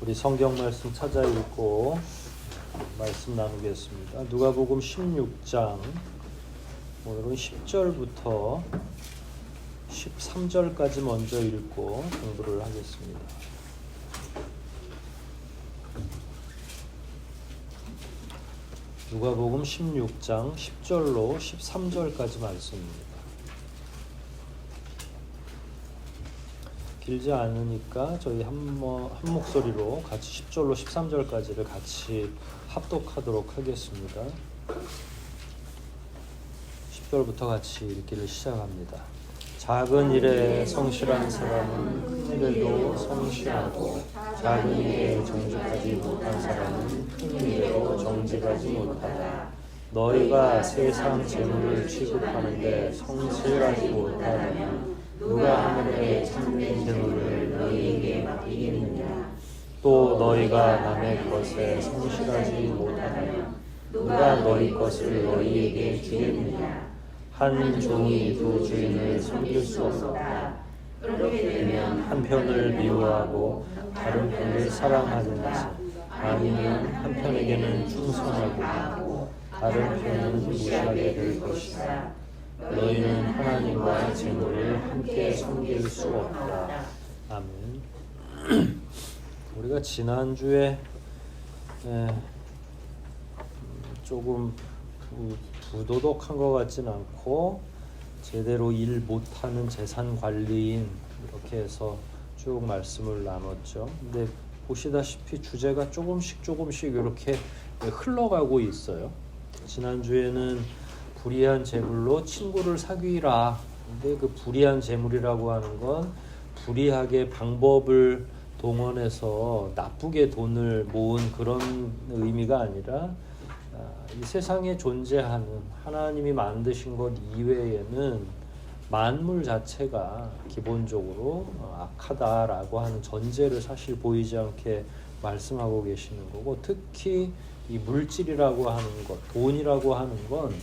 우리 성경 말씀 찾아 읽고 말씀 나누겠습니다. 누가복음 16장 오늘은 10절부터 13절까지 먼저 읽고 공부를 하겠습니다. 누가복음 16장 10절로 13절까지 말씀입니다. 길지 않으니까 저희 한 목소리로 같이 10절로 13절까지를 같이 합독하도록 하겠습니다. 10절부터 같이 읽기를 시작합니다. 작은 일에 성실한 사람은 큰 일에도 성실하고, 작은 일에 정직하지 못한 사람은 큰 일에도 정직하지 못하다. 너희가 세상 재물을 취급하는데 성실하지 못하면 누가 하늘의 참된 재물을 너희에게 맡기겠느냐? 또 너희가 남의 것에 성실하지 못하면 누가 너희 것을 너희에게 주겠느냐? 한 종이 두 주인을 섬길 수 없다. 그렇게 되면 한 편을 미워하고 다른 편을 사랑하든지, 아니면 한 편에게는 충성하고 다른 편은 무시하게 될 것이다. 너희는 하나님과 재물을 함께 섬길 수 없다. 아멘. 우리가 지난주에 조금 부도덕한 것 같진 않고 제대로 일 못하는 재산 관리인 이렇게 해서 쭉 말씀을 나눴죠. 근데 보시다시피 주제가 조금씩 이렇게 흘러가고 있어요. 지난주에는 불의한 재물로 친구를 사귀라. 근데 그 불의한 재물이라고 하는 건 불의하게 방법을 동원해서 나쁘게 돈을 모은 그런 의미가 아니라 이 세상에 존재하는 하나님이 만드신 것 이외에는 만물 자체가 기본적으로 악하다라고 하는 전제를 사실 보이지 않게 말씀하고 계시는 거고, 특히 이 물질이라고 하는 것, 돈이라고 하는 건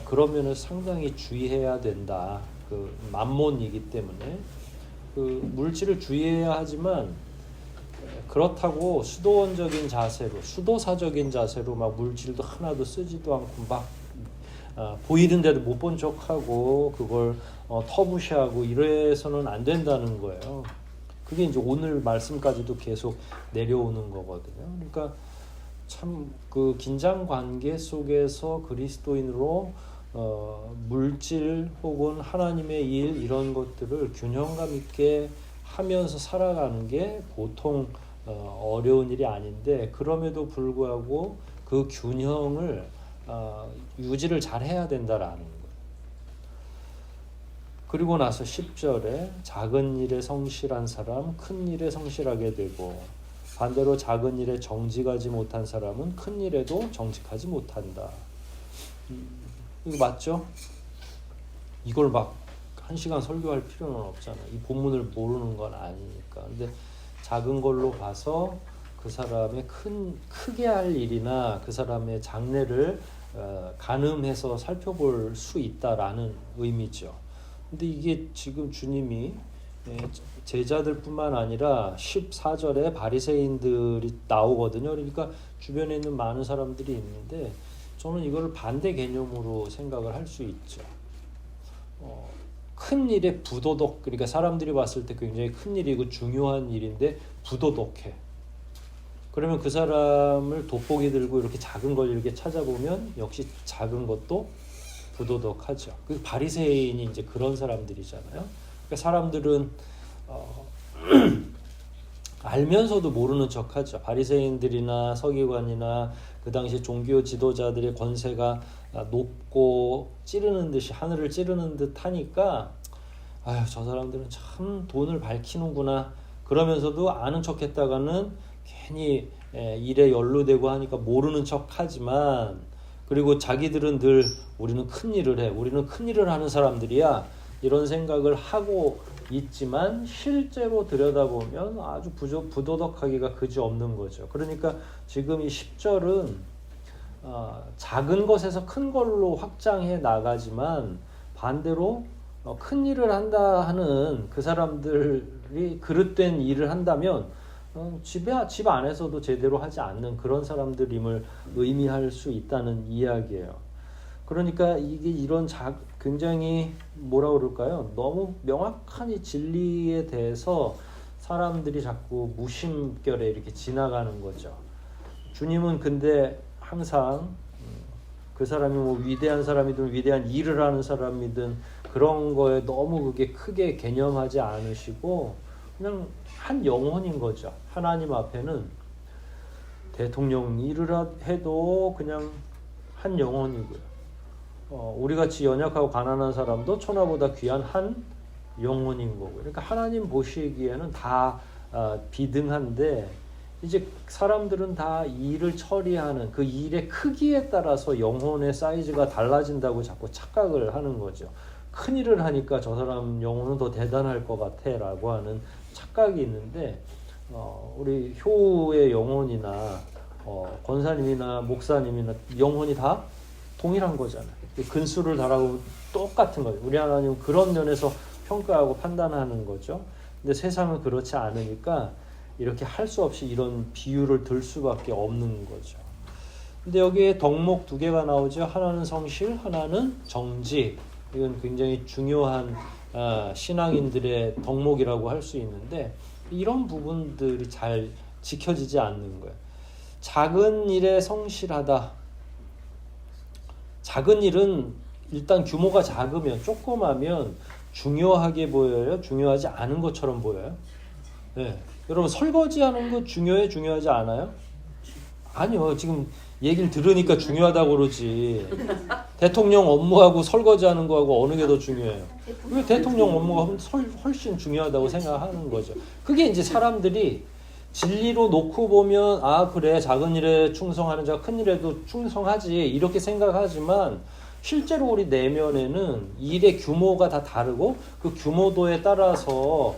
그런 면에서 상당히 주의해야 된다. 그 만몬이기 때문에 그 물질을 주의해야 하지만, 그렇다고 수도원적인 자세로, 수도사적인 자세로 막 물질도 하나도 쓰지도 않고 막 보이는데도 못 본 척하고 그걸 터부시하고 이래서는 안 된다는 거예요. 그게 이제 오늘 말씀까지도 계속 내려오는 거거든요. 그러니까 참 그 긴장 관계 속에서 그리스도인으로 물질 혹은 하나님의 일 이런 것들을 균형감 있게 하면서 살아가는 게 보통 어려운 일이 아닌데, 그럼에도 불구하고 그 균형을 유지를 잘 해야 된다라는 거예요. 그리고 나서 10절에 작은 일에 성실한 사람 큰 일에 성실하게 되고, 반대로 작은 일에 정직하지 못한 사람은 큰 일에도 정직하지 못한다. 이거 맞죠? 이걸 막 1시간 설교할 필요는 없잖아요. 이 본문을 모르는 건 아니니까. 근데 작은 걸로 봐서 그 사람의 크게 할 일이나 그 사람의 장래를 가늠해서 살펴볼 수 있다라는 의미죠. 근데 이게 지금 주님이 제자들뿐만 아니라 14절에 바리새인들이 나오거든요. 그러니까 주변에 있는 많은 사람들이 있는데, 저는 이걸 반대 개념으로 생각을 할 수 있죠. 큰 일에 부도덕, 그러니까 사람들이 봤을 때 굉장히 큰 일이고 중요한 일인데 부도덕해. 그러면 그 사람을 돋보기 들고 이렇게 작은 걸 이렇게 찾아보면 역시 작은 것도 부도덕하죠. 그 바리새인이 이제 그런 사람들이잖아요. 그러니까 사람들은 알면서도 모르는 척하죠. 바리새인들이나 서기관이나 그 당시 종교 지도자들의 권세가 높고 찌르는 듯이 하늘을 찌르는 듯 하니까, 아유, 저 사람들은 참 돈을 밝히는구나. 그러면서도 아는 척했다가는 괜히 일에 연루되고 하니까 모르는 척하지만, 그리고 자기들은 늘 우리는 큰 일을 해, 우리는 큰 일을 하는 사람들이야, 이런 생각을 하고 있지만 실제로 들여다보면 아주 부도덕하기가 그지없는 거죠. 그러니까 지금 이 10절은 작은 것에서 큰 걸로 확장해 나가지만, 반대로 큰 일을 한다 하는 그 사람들이 그릇된 일을 한다면 집 안에서도 제대로 하지 않는 그런 사람들임을 의미할 수 있다는 이야기예요. 그러니까 이게 이런 굉장히 뭐라 그럴까요? 너무 명확한 이 진리에 대해서 사람들이 자꾸 무심결에 이렇게 지나가는 거죠. 주님은 근데 항상 그 사람이 뭐 위대한 사람이든 위대한 일을 하는 사람이든 그런 거에 너무 그게 크게 개념하지 않으시고 그냥 한 영혼인 거죠. 하나님 앞에는 대통령 일을 해도 그냥 한 영혼이고요. 우리 같이 연약하고 가난한 사람도 천하보다 귀한 한 영혼인 거고. 그러니까 하나님 보시기에는 다 비등한데 이제 사람들은 다 일을 처리하는 그 일의 크기에 따라서 영혼의 사이즈가 달라진다고 자꾸 착각을 하는 거죠. 큰 일을 하니까 저 사람 영혼은 더 대단할 것 같아 라고 하는 착각이 있는데 우리 효의 영혼이나 권사님이나 목사님이나 영혼이 다 동일한 거잖아요. 근수를 달하고 똑같은 거죠. 우리 하나님은 그런 면에서 평가하고 판단하는 거죠. 근데 세상은 그렇지 않으니까 이렇게 할 수 없이 이런 비유를 들 수밖에 없는 거죠. 근데 여기에 덕목 두 개가 나오죠. 하나는 성실, 하나는 정직. 이건 굉장히 중요한 신앙인들의 덕목이라고 할 수 있는데 이런 부분들이 잘 지켜지지 않는 거예요. 작은 일에 성실하다. 작은 일은 일단 규모가 작으면 조그마면 중요하게 보여요? 중요하지 않은 것처럼 보여요? 네. 여러분 설거지하는 거 중요하지 않아요? 아니요. 지금 얘기를 들으니까 중요하다고 그러지. 대통령 업무하고 설거지하는 거하고 어느 게 더 중요해요? 왜 대통령 업무가 훨씬 중요하다고 생각하는 거죠. 그게 이제 사람들이 진리로 놓고 보면 그래 작은 일에 충성하는 자가 큰 일에도 충성하지 이렇게 생각하지만 실제로 우리 내면에는 일의 규모가 다 다르고 그 규모도에 따라서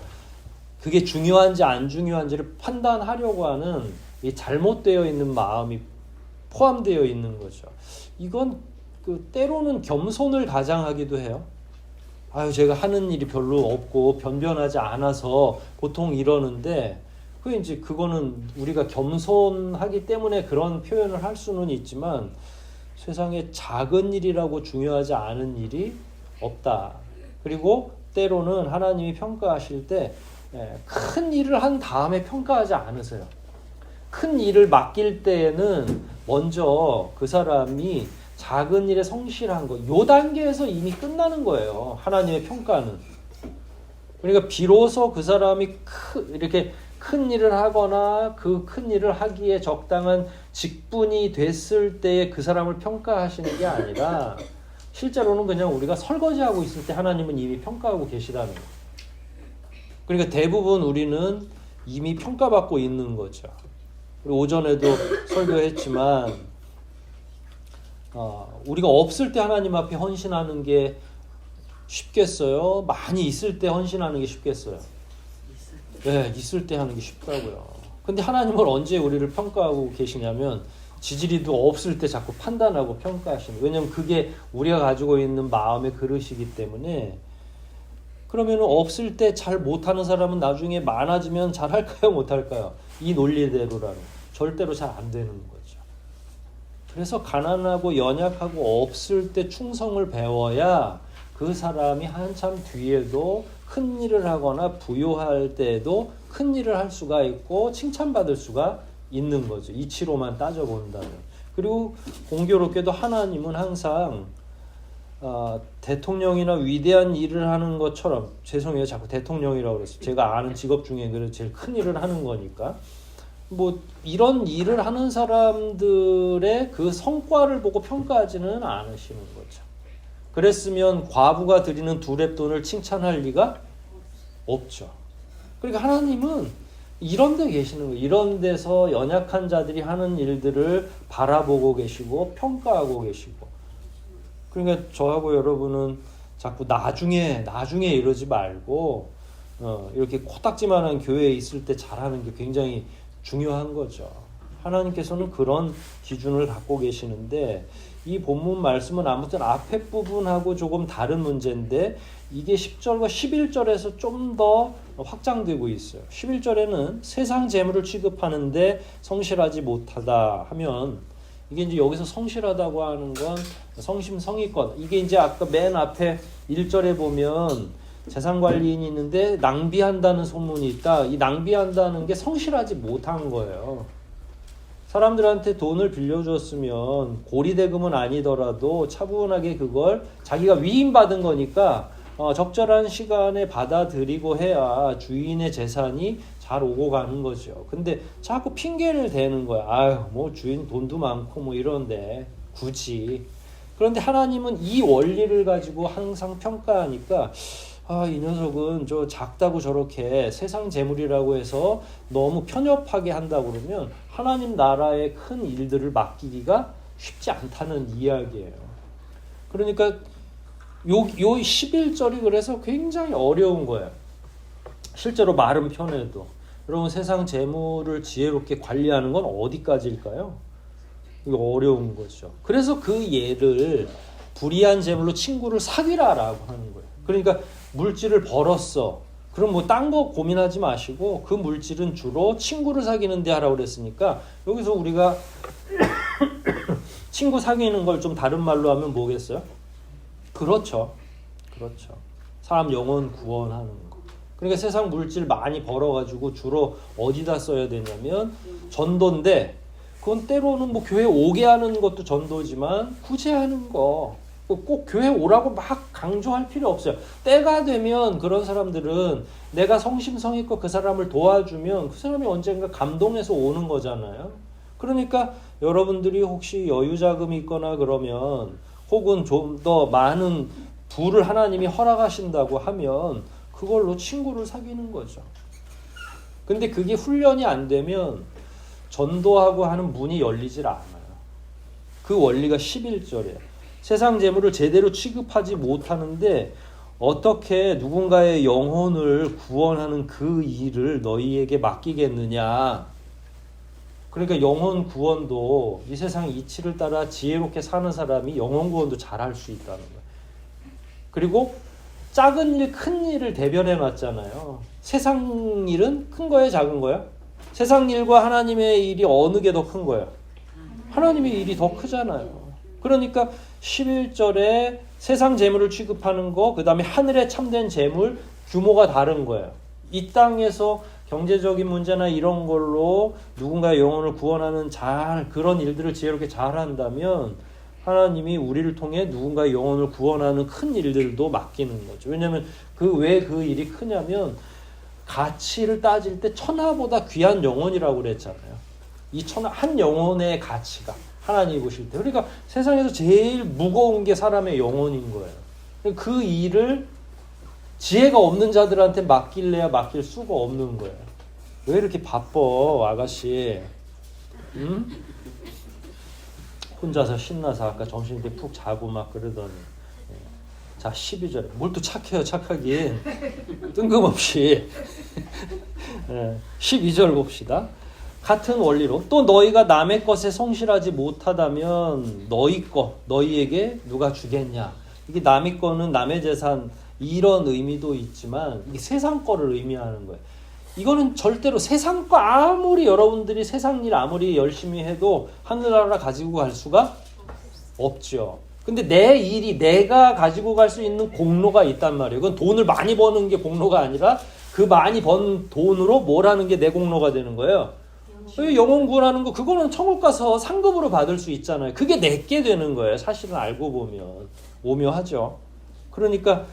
그게 중요한지 안 중요한지를 판단하려고 하는 이 잘못되어 있는 마음이 포함되어 있는 거죠. 이건 때로는 겸손을 가장하기도 해요. 제가 하는 일이 별로 없고 변변하지 않아서 보통 이러는데 그거는 우리가 겸손하기 때문에 그런 표현을 할 수는 있지만 세상에 작은 일이라고 중요하지 않은 일이 없다. 그리고 때로는 하나님이 평가하실 때 큰 일을 한 다음에 평가하지 않으세요. 큰 일을 맡길 때에는 먼저 그 사람이 작은 일에 성실한 거, 요 단계에서 이미 끝나는 거예요. 하나님의 평가는. 그러니까 비로소 그 사람이 이렇게 큰 일을 하거나 그 큰 일을 하기에 적당한 직분이 됐을 때에 그 사람을 평가하시는 게 아니라 실제로는 그냥 우리가 설거지하고 있을 때 하나님은 이미 평가하고 계시다는 거예요. 그러니까 대부분 우리는 이미 평가받고 있는 거죠. 우리 오전에도 설교했지만 우리가 없을 때 하나님 앞에 헌신하는 게 쉽겠어요? 많이 있을 때 헌신하는 게 쉽겠어요? 네, 있을 때 하는 게 쉽다고요. 근데 하나님은 언제 우리를 평가하고 계시냐면 지지리도 없을 때 자꾸 판단하고 평가하시는 거예요. 왜냐하면 그게 우리가 가지고 있는 마음의 그릇이기 때문에. 그러면 없을 때 잘 못하는 사람은 나중에 많아지면 잘할까요? 못할까요? 이 논리대로라면 절대로 잘 안 되는 거죠. 그래서 가난하고 연약하고 없을 때 충성을 배워야 그 사람이 한참 뒤에도 큰 일을 하거나 부요할 때에도 큰 일을 할 수가 있고 칭찬받을 수가 있는 거죠. 이치로만 따져본다면. 그리고 공교롭게도 하나님은 항상 대통령이나 위대한 일을 하는 것처럼, 죄송해요 자꾸 대통령이라고 그랬어요. 제가 아는 직업 중에 제일 큰 일을 하는 거니까 이런 일을 하는 사람들의 그 성과를 보고 평가하지는 않으시는 거죠. 그랬으면 과부가 드리는 2렙돈을 칭찬할 리가 없죠. 그러니까 하나님은 이런 데 계시는 거예요. 이런 데서 연약한 자들이 하는 일들을 바라보고 계시고 평가하고 계시고. 그러니까 저하고 여러분은 자꾸 나중에 이러지 말고 이렇게 코딱지만한 교회에 있을 때 잘하는 게 굉장히 중요한 거죠. 하나님께서는 그런 기준을 갖고 계시는데 이 본문 말씀은 아무튼 앞에 부분하고 조금 다른 문제인데 이게 10절과 11절에서 좀 더 확장되고 있어요. 11절에는 세상 재물을 취급하는데 성실하지 못하다 하면 이게 이제 여기서 성실하다고 하는 건 성심성의껏, 이게 이제 아까 맨 앞에 1절에 보면 재산관리인이 있는데 낭비한다는 소문이 있다. 이 낭비한다는 게 성실하지 못한 거예요. 사람들한테 돈을 빌려줬으면 고리대금은 아니더라도 차분하게 그걸 자기가 위임받은 거니까 적절한 시간에 받아들이고 해야 주인의 재산이 잘 오고 가는 거죠. 근데 자꾸 핑계를 대는 거야. 아유, 뭐 주인 돈도 많고 뭐 이런데 굳이. 그런데 하나님은 이 원리를 가지고 항상 평가하니까 이 녀석은 저 작다고 저렇게 세상 재물이라고 해서 너무 편협하게 한다고 그러면 하나님 나라의 큰 일들을 맡기기가 쉽지 않다는 이야기예요. 그러니까 요 11절이 그래서 굉장히 어려운 거예요. 실제로 말은 편해도. 여러분, 세상 재물을 지혜롭게 관리하는 건 어디까지일까요? 이거 어려운 거죠. 그래서 그 예를 불의한 재물로 친구를 사귀라라고 하는 거예요. 그러니까 물질을 벌었어. 그럼 뭐 딴 거 고민하지 마시고 그 물질은 주로 친구를 사귀는 데 하라고 그랬으니까 여기서 우리가 친구 사귀는 걸 좀 다른 말로 하면 뭐겠어요? 그렇죠. 사람 영혼 구원하는 거. 그러니까 세상 물질 많이 벌어가지고 주로 어디다 써야 되냐면 전도인데, 그건 때로는 뭐 교회 오게 하는 것도 전도지만 구제하는 거. 꼭 교회 오라고 막 강조할 필요 없어요. 때가 되면 그런 사람들은 내가 성심성의껏 그 사람을 도와주면 그 사람이 언젠가 감동해서 오는 거잖아요. 그러니까 여러분들이 혹시 여유자금이 있거나 그러면 혹은 좀 더 많은 부를 하나님이 허락하신다고 하면 그걸로 친구를 사귀는 거죠. 근데 그게 훈련이 안 되면 전도하고 하는 문이 열리질 않아요. 그 원리가 11절이에요. 세상 재물을 제대로 취급하지 못하는데 어떻게 누군가의 영혼을 구원하는 그 일을 너희에게 맡기겠느냐. 그러니까 영혼 구원도 이 세상 이치를 따라 지혜롭게 사는 사람이 영혼 구원도 잘할 수 있다는 거예요. 그리고 작은 일, 큰 일을 대변해 놨잖아요. 세상 일은 큰 거예요, 작은 거예요? 세상 일과 하나님의 일이 어느 게 더 큰 거예요? 하나님의 일이 더 크잖아요. 그러니까 11절에 세상 재물을 취급하는 거, 그 다음에 하늘의 참된 재물, 규모가 다른 거예요. 이 땅에서 경제적인 문제나 이런 걸로 누군가의 영혼을 구원하는 그런 일들을 지혜롭게 잘 한다면 하나님이 우리를 통해 누군가의 영혼을 구원하는 큰 일들도 맡기는 거죠. 왜냐하면 왜 그 일이 크냐면 가치를 따질 때 천하보다 귀한 영혼이라고 그랬잖아요. 이 한 영혼의 가치가 하나님이 보실 때. 그러니까 세상에서 제일 무거운 게 사람의 영혼인 거예요. 그 일을 지혜가 없는 자들한테 맡길래야 맡길 수가 없는 거예요. 왜 이렇게 바빠, 아가씨? 응? 혼자서 신나서 아까 점심 때 푹 자고 막 그러더니. 자, 12절. 뭘 또 착해요, 착하긴. 뜬금없이. 12절 봅시다. 같은 원리로 또 너희가 남의 것에 성실하지 못하다면 너희에게 누가 주겠냐. 이게 남의 거는 남의 재산, 이런 의미도 있지만 이게 세상 거를 의미하는 거예요. 이거는 절대로 세상 거 아무리 여러분들이 세상 일 아무리 열심히 해도 하늘나라 가지고 갈 수가 없죠. 근데 내 일이 내가 가지고 갈 수 있는 공로가 있단 말이에요. 그건 돈을 많이 버는 게 공로가 아니라 그 많이 번 돈으로 뭘 하는 게 내 공로가 되는 거예요. 영혼 구원하는 거, 그거는 천국 가서 상급으로 받을 수 있잖아요. 그게 내게 되는 거예요. 사실은 알고 보면 오묘하죠. 그러니까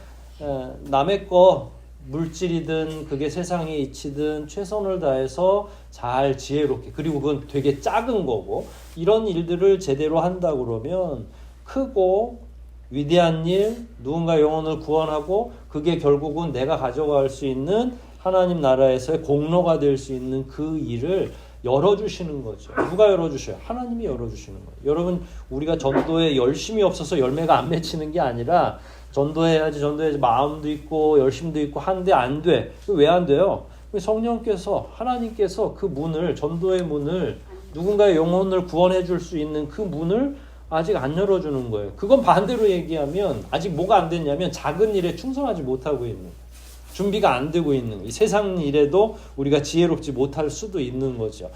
남의 거 물질이든 그게 세상의 이치든 최선을 다해서 잘 지혜롭게, 그리고 그건 되게 작은 거고, 이런 일들을 제대로 한다 그러면 크고 위대한 일, 누군가 영혼을 구원하고 그게 결국은 내가 가져갈 수 있는 하나님 나라에서의 공로가 될 수 있는 그 일을 열어주시는 거죠. 누가 열어주셔요? 하나님이 열어주시는 거예요. 여러분, 우리가 전도에 열심이 없어서 열매가 안 맺히는 게 아니라 전도해야지 마음도 있고 열심도 있고 한데 안 돼. 왜 안 돼요? 성령께서, 하나님께서 그 문을, 전도의 문을, 누군가의 영혼을 구원해 줄 수 있는 그 문을 아직 안 열어주는 거예요. 그건 반대로 얘기하면 아직 뭐가 안 됐냐면 작은 일에 충성하지 못하고 있는 거예요. 준비가 안 되고 있는 이 세상 일에도 우리가 지혜롭지 못할 수도 있는 거죠.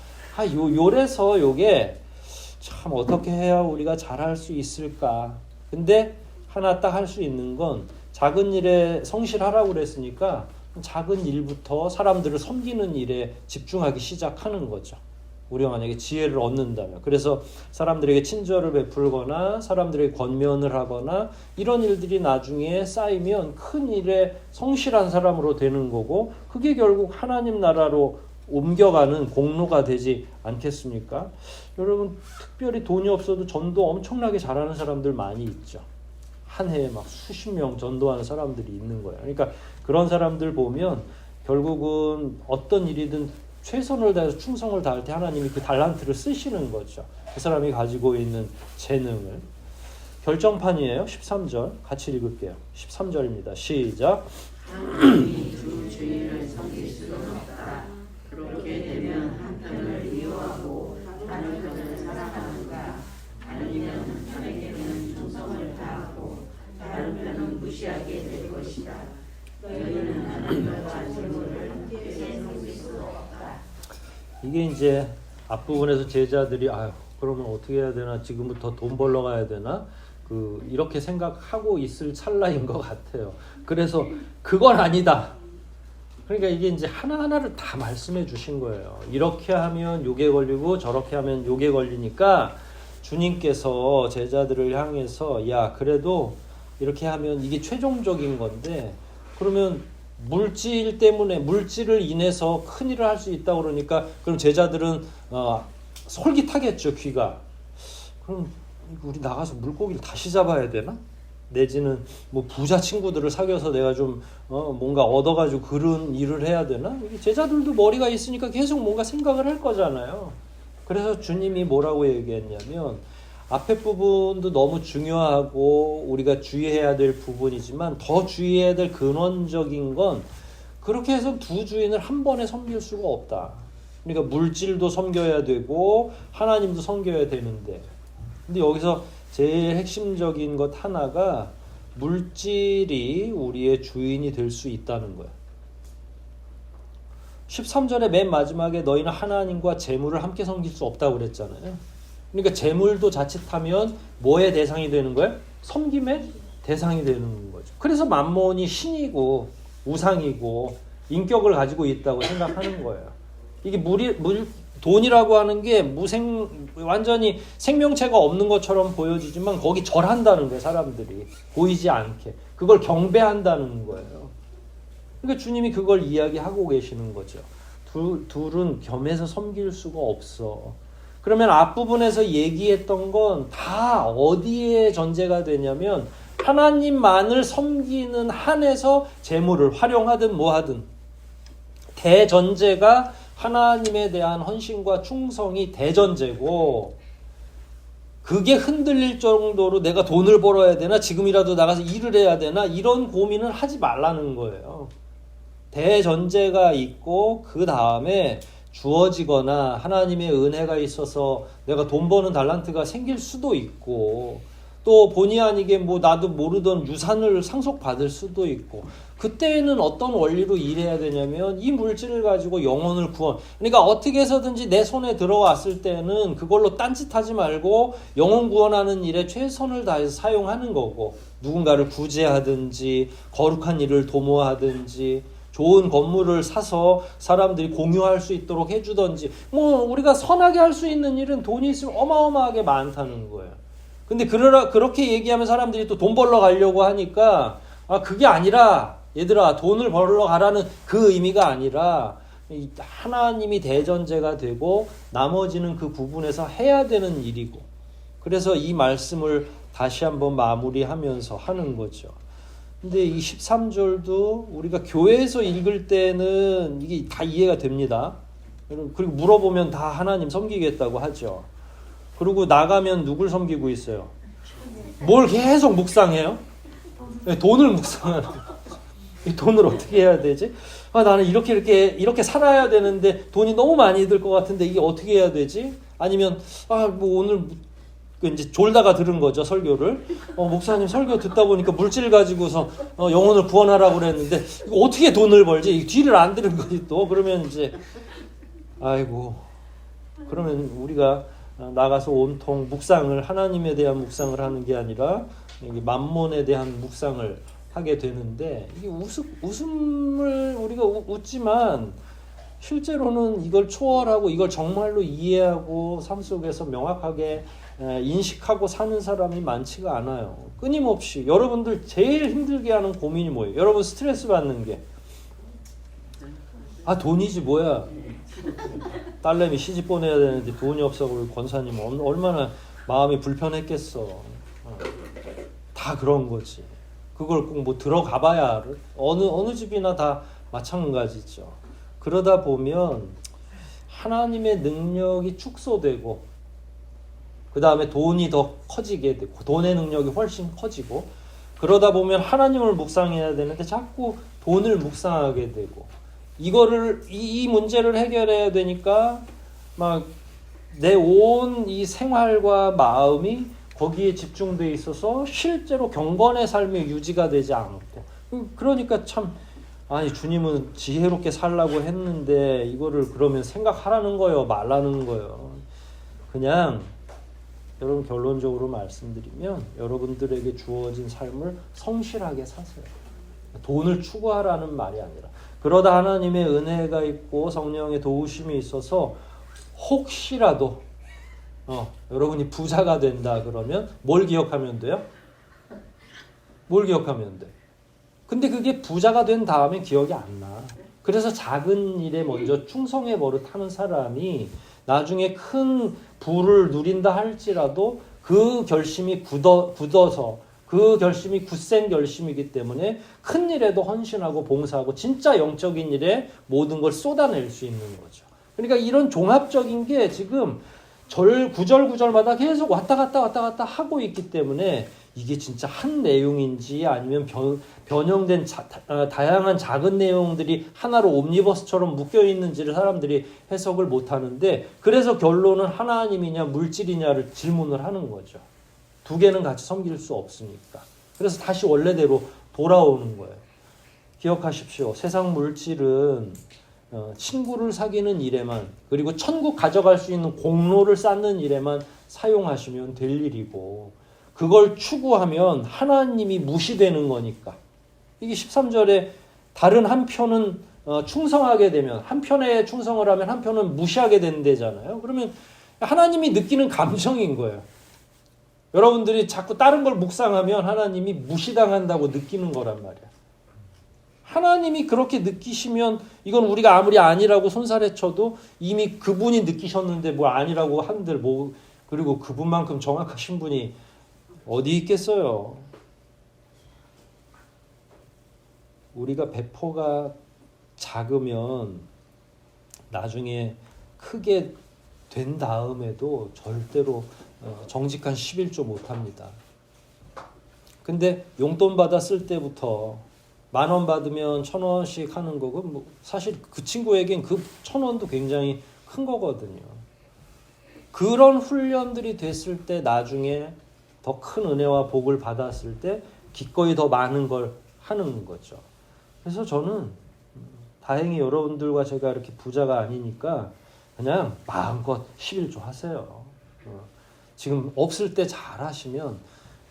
요래서 요게 참 어떻게 해야 우리가 잘할 수 있을까. 근데 하나 딱 할 수 있는 건 작은 일에 성실하라고 그랬으니까 작은 일부터 사람들을 섬기는 일에 집중하기 시작하는 거죠. 우리가 만약에 지혜를 얻는다면. 그래서 사람들에게 친절을 베풀거나 사람들에게 권면을 하거나 이런 일들이 나중에 쌓이면 큰 일에 성실한 사람으로 되는 거고 그게 결국 하나님 나라로 옮겨가는 공로가 되지 않겠습니까? 여러분 특별히 돈이 없어도 전도 엄청나게 잘하는 사람들 많이 있죠. 한 해에 막 수십 명 전도하는 사람들이 있는 거예요. 그러니까 그런 사람들 보면 결국은 어떤 일이든 최선을 다해서 충성을 다할 때 하나님이 그 달란트를 쓰시는 거죠. 그 사람이 가지고 있는 재능을. 결정판이에요. 13절 같이 읽을게요. 13절입니다. 시작. 주 주인을 섬길 수는 없다. 그렇게 되면 한편을 미워하고 다른 편을 사랑하는가? 아니면 한편에게는 충성을 다하고 다른 편은 무시하게 될 것이다. 너희는 하나님과 재물을 함께 섬길 수 없다. 이게 이제 앞부분에서 제자들이 그러면 어떻게 해야 되나, 지금부터 돈 벌러 가야 되나, 이렇게 생각하고 있을 찰나인 것 같아요. 그래서 그건 아니다. 그러니까 이게 이제 하나하나를 다 말씀해 주신 거예요. 이렇게 하면 요게 걸리고 저렇게 하면 요게 걸리니까 주님께서 제자들을 향해서 야 그래도 이렇게 하면 이게 최종적인 건데 그러면 물질 때문에 물질을 인해서 큰일을 할 수 있다 그러니까 그럼 제자들은 솔깃하겠죠. 귀가. 그럼 우리 나가서 물고기를 다시 잡아야 되나? 내지는 뭐 부자 친구들을 사귀어서 내가 좀 뭔가 얻어가지고 그런 일을 해야 되나? 제자들도 머리가 있으니까 계속 뭔가 생각을 할 거잖아요. 그래서 주님이 뭐라고 얘기했냐면 앞에 부분도 너무 중요하고 우리가 주의해야 될 부분이지만 더 주의해야 될 근원적인 건 그렇게 해서 두 주인을 한 번에 섬길 수가 없다. 그러니까 물질도 섬겨야 되고 하나님도 섬겨야 되는데 근데 여기서 제일 핵심적인 것 하나가 물질이 우리의 주인이 될 수 있다는 거예요. 13절의 맨 마지막에 너희는 하나님과 재물을 함께 섬길 수 없다고 그랬잖아요. 그러니까 재물도 자칫하면 뭐의 대상이 되는 거예요? 섬김의 대상이 되는 거죠. 그래서 만몬이 신이고 우상이고 인격을 가지고 있다고 생각하는 거예요. 이게 돈이라고 하는 게 완전히 생명체가 없는 것처럼 보여지지만 거기 절한다는 거예요. 사람들이 보이지 않게 그걸 경배한다는 거예요. 그러니까 주님이 그걸 이야기하고 계시는 거죠. 둘은 겸해서 섬길 수가 없어. 그러면 앞부분에서 얘기했던 건 다 어디에 전제가 되냐면 하나님만을 섬기는 한에서 재물을 활용하든 뭐하든 대전제가 하나님에 대한 헌신과 충성이 대전제고 그게 흔들릴 정도로 내가 돈을 벌어야 되나 지금이라도 나가서 일을 해야 되나 이런 고민을 하지 말라는 거예요. 대전제가 있고 그 다음에 주어지거나 하나님의 은혜가 있어서 내가 돈 버는 달란트가 생길 수도 있고 또 본의 아니게 뭐 나도 모르던 유산을 상속받을 수도 있고 그때는 어떤 원리로 일해야 되냐면 이 물질을 가지고 영혼을 그러니까 어떻게 해서든지 내 손에 들어왔을 때는 그걸로 딴짓하지 말고 영혼 구원하는 일에 최선을 다해서 사용하는 거고 누군가를 구제하든지 거룩한 일을 도모하든지 좋은 건물을 사서 사람들이 공유할 수 있도록 해주든지 뭐 우리가 선하게 할 수 있는 일은 돈이 있으면 어마어마하게 많다는 거예요. 근데 그렇게 얘기하면 사람들이 또 돈 벌러 가려고 하니까 그게 아니라 얘들아 돈을 벌러 가라는 그 의미가 아니라 하나님이 대전제가 되고 나머지는 그 부분에서 해야 되는 일이고 그래서 이 말씀을 다시 한번 마무리하면서 하는 거죠. 근데 이 13절도 우리가 교회에서 읽을 때는 이게 다 이해가 됩니다. 그리고 물어보면 다 하나님 섬기겠다고 하죠. 그리고 나가면 누굴 섬기고 있어요? 뭘 계속 묵상해요? 돈을 묵상하는 거예요. 돈을 어떻게 해야 되지? 나는 이렇게 살아야 되는데 돈이 너무 많이 들 것 같은데 이게 어떻게 해야 되지? 아니면 뭐 오늘 이제 졸다가 들은 거죠, 설교를. 목사님 설교 듣다 보니까 물질 가지고서 영혼을 구원하라고 그랬는데 이거 어떻게 돈을 벌지? 이 뒤를 안 들은 거지 또. 그러면 이제 아이고, 그러면 우리가 나가서 온통 묵상을, 하나님에 대한 묵상을 하는 게 아니라 만몬에 대한 묵상을 하게 되는데, 이게 웃음을 우리가 웃지만 실제로는 이걸 초월하고 이걸 정말로 이해하고 삶 속에서 명확하게 인식하고 사는 사람이 많지가 않아요. 끊임없이 여러분들 제일 힘들게 하는 고민이 뭐예요? 여러분 스트레스 받는 게 돈이지 뭐야. 딸내미 시집 보내야 되는데 돈이 없어. 우리 권사님 얼마나 마음이 불편했겠어. 다 그런 거지. 그걸 꼭 뭐 들어가 봐야 어느 집이나 다 마찬가지죠. 그러다 보면 하나님의 능력이 축소되고, 그 다음에 돈이 더 커지게 되고, 돈의 능력이 훨씬 커지고, 그러다 보면 하나님을 묵상해야 되는데 자꾸 돈을 묵상하게 되고, 이 문제를 해결해야 되니까 막 내 온 이 생활과 마음이 거기에 집중돼 있어서 실제로 경건의 삶이 유지가 되지 않고, 그러니까 참 주님은 지혜롭게 살라고 했는데 이거를 그러면 생각하라는 거예요, 말라는 거예요. 그냥 여러분 결론적으로 말씀드리면 여러분들에게 주어진 삶을 성실하게 사세요. 돈을 추구하라는 말이 아니라. 그러다 하나님의 은혜가 있고 성령의 도우심이 있어서 혹시라도 여러분이 부자가 된다 그러면 뭘 기억하면 돼요? 뭘 기억하면 돼? 근데 그게 부자가 된 다음에 기억이 안 나. 그래서 작은 일에 먼저 충성의 버릇하는 사람이 나중에 큰 부를 누린다 할지라도 그 결심이 굳어서, 그 결심이 굳센 결심이기 때문에 큰 일에도 헌신하고 봉사하고 진짜 영적인 일에 모든 걸 쏟아낼 수 있는 거죠. 그러니까 이런 종합적인 게 지금 구절마다 계속 왔다 갔다 하고 있기 때문에 이게 진짜 한 내용인지 아니면 변형된 다양한 작은 내용들이 하나로 옴니버스처럼 묶여있는지를 사람들이 해석을 못하는데, 그래서 결론은 하나님이냐 물질이냐를 질문을 하는 거죠. 두 개는 같이 섬길 수 없으니까. 그래서 다시 원래대로 돌아오는 거예요. 기억하십시오. 세상 물질은 친구를 사귀는 일에만, 그리고 천국 가져갈 수 있는 공로를 쌓는 일에만 사용하시면 될 일이고, 그걸 추구하면 하나님이 무시되는 거니까. 이게 13절에 다른 한편은 충성하게 되면, 한편에 충성을 하면 한편은 무시하게 된대잖아요. 그러면 하나님이 느끼는 감정인 거예요. 여러분들이 자꾸 다른 걸 묵상하면 하나님이 무시당한다고 느끼는 거란 말이야. 하나님이 그렇게 느끼시면 이건 우리가 아무리 아니라고 손살에 쳐도 이미 그분이 느끼셨는데 뭐 아니라고 한들 그리고 그분만큼 정확하신 분이 어디 있겠어요. 우리가 배포가 작으면 나중에 크게 된 다음에도 절대로 정직한 11조 못합니다. 근데 용돈 받았을 때부터 10,000원 받으면 1,000원씩 하는 거고, 사실 그 친구에겐 그 1,000원도 굉장히 큰 거거든요. 그런 훈련들이 됐을 때 나중에 더 큰 은혜와 복을 받았을 때 기꺼이 더 많은 걸 하는 거죠. 그래서 저는 다행히 여러분들과 제가 이렇게 부자가 아니니까 그냥 마음껏 11조 하세요. 지금 없을 때 잘 하시면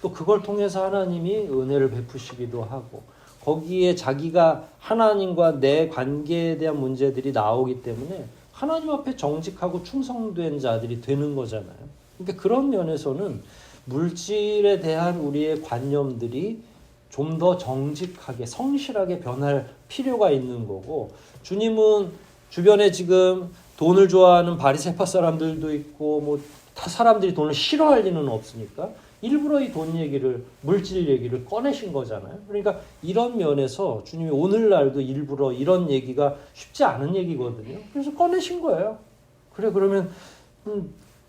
또 그걸 통해서 하나님이 은혜를 베푸시기도 하고, 거기에 자기가 하나님과 내 관계에 대한 문제들이 나오기 때문에 하나님 앞에 정직하고 충성된 자들이 되는 거잖아요. 그러니까 그런 면에서는 물질에 대한 우리의 관념들이 좀 더 정직하게 성실하게 변할 필요가 있는 거고, 주님은 주변에 지금 돈을 좋아하는 바리새파 사람들도 있고 뭐 다 사람들이 돈을 싫어할 리는 없으니까 일부러 이 돈 얘기를, 물질 얘기를 꺼내신 거잖아요. 그러니까 이런 면에서 주님이 오늘날도 일부러 이런 얘기가 쉽지 않은 얘기거든요. 그래서 꺼내신 거예요. 그래, 그러면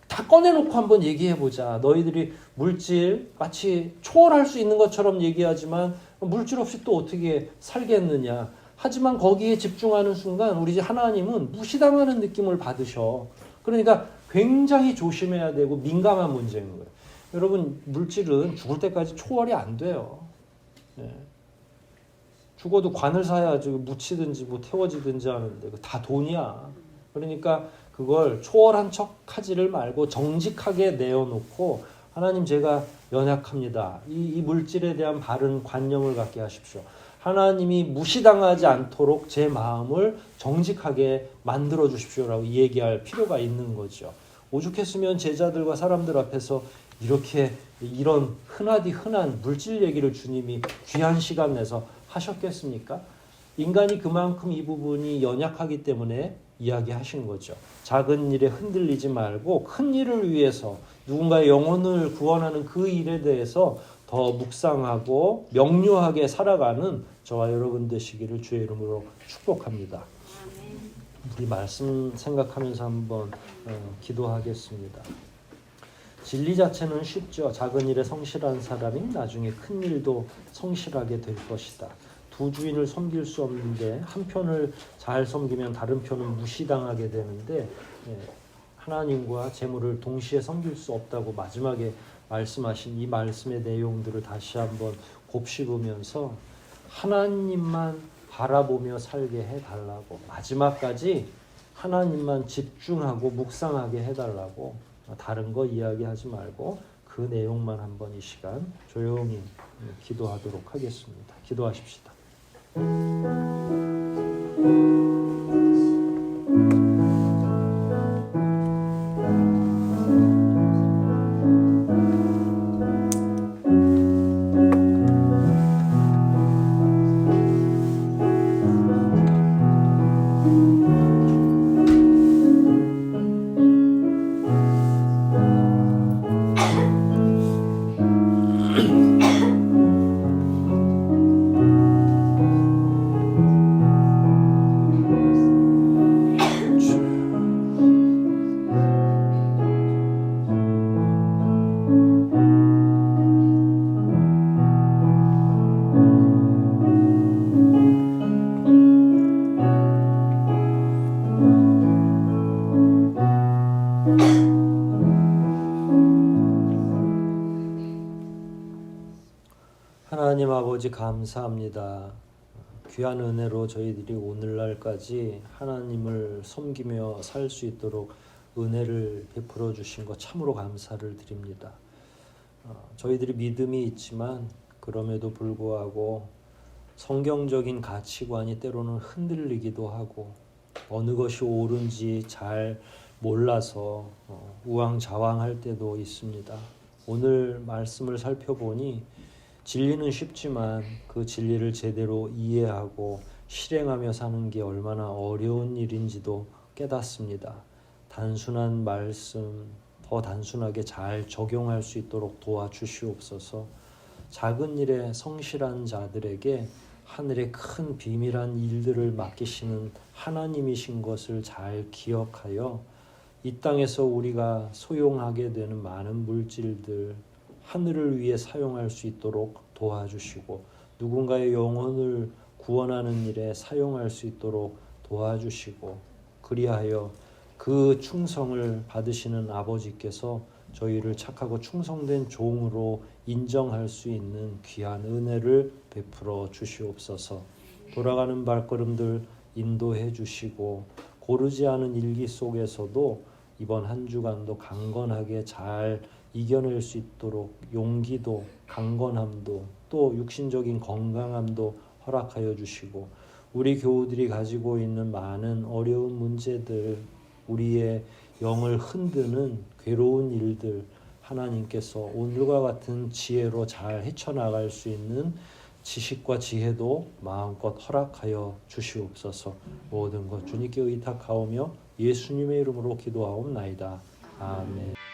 다 꺼내놓고 한번 얘기해보자. 너희들이 물질 마치 초월할 수 있는 것처럼 얘기하지만 물질 없이 또 어떻게 살겠느냐. 하지만 거기에 집중하는 순간 우리 하나님은 무시당하는 느낌을 받으셔. 그러니까 굉장히 조심해야 되고 민감한 문제인 거예요. 여러분 물질은 죽을 때까지 초월이 안 돼요. 예. 죽어도 관을 사야지 묻히든지 뭐 태워지든지 하는데 다 돈이야. 그러니까 그걸 초월한 척 하지를 말고 정직하게 내어놓고 하나님 제가 연약합니다. 이 물질에 대한 바른 관념을 갖게 하십시오. 하나님이 무시당하지 않도록 제 마음을 정직하게 만들어 주십시오라고 얘기할 필요가 있는 거죠. 오죽했으면 제자들과 사람들 앞에서 이런 흔하디 흔한 물질 얘기를 주님이 귀한 시간 내서 하셨겠습니까? 인간이 그만큼 이 부분이 연약하기 때문에 이야기하신 거죠. 작은 일에 흔들리지 말고 큰 일을 위해서 누군가의 영혼을 구원하는 그 일에 대해서 더 묵상하고 명료하게 살아가는 저와 여러분 되시기를 주의 이름으로 축복합니다. 우리 말씀 생각하면서 한번 기도하겠습니다. 진리 자체는 쉽죠. 작은 일에 성실한 사람이 나중에 큰 일도 성실하게 될 것이다. 두 주인을 섬길 수 없는데 한 편을 잘 섬기면 다른 편은 무시당하게 되는데 하나님과 재물을 동시에 섬길 수 없다고 마지막에 말씀하신 이 말씀의 내용들을 다시 한번 곱씹으면서 하나님만 바라보며 살게 해달라고, 마지막까지 하나님만 집중하고 묵상하게 해달라고, 다른 거 이야기하지 말고 그 내용만 한번 이 시간 조용히 기도하도록 하겠습니다. 기도하십시다. 하나님 아버지 감사합니다. 귀한 은혜로 저희들이 오늘날까지 하나님을 섬기며 살 수 있도록 은혜를 베풀어 주신 것 참으로 감사를 드립니다. 저희들이 믿음이 있지만 그럼에도 불구하고 성경적인 가치관이 때로는 흔들리기도 하고 어느 것이 옳은지 잘 몰라서 우왕좌왕할 때도 있습니다. 오늘 말씀을 살펴보니 진리는 쉽지만 그 진리를 제대로 이해하고 실행하며 사는 게 얼마나 어려운 일인지도 깨닫습니다. 단순한 말씀 더 단순하게 잘 적용할 수 있도록 도와주시옵소서. 작은 일에 성실한 자들에게 하늘의 큰 비밀한 일들을 맡기시는 하나님이신 것을 잘 기억하여 이 땅에서 우리가 소용하게 되는 많은 물질들 하늘을 위해 사용할 수 있도록 도와주시고 누군가의 영혼을 구원하는 일에 사용할 수 있도록 도와주시고 그리하여 그 충성을 받으시는 아버지께서 저희를 착하고 충성된 종으로 인정할 수 있는 귀한 은혜를 베풀어 주시옵소서. 돌아가는 발걸음들 인도해 주시고 고르지 않은 일기 속에서도 이번 한 주간도 강건하게 잘 이겨낼 수 있도록 용기도 강건함도 또 육신적인 건강함도 허락하여 주시고 우리 교우들이 가지고 있는 많은 어려운 문제들 우리의 영을 흔드는 괴로운 일들 하나님께서 오늘과 같은 지혜로 잘 헤쳐나갈 수 있는 지식과 지혜도 마음껏 허락하여 주시옵소서. 모든 것 주님께 의탁하오며 예수님의 이름으로 기도하옵나이다. 아멘.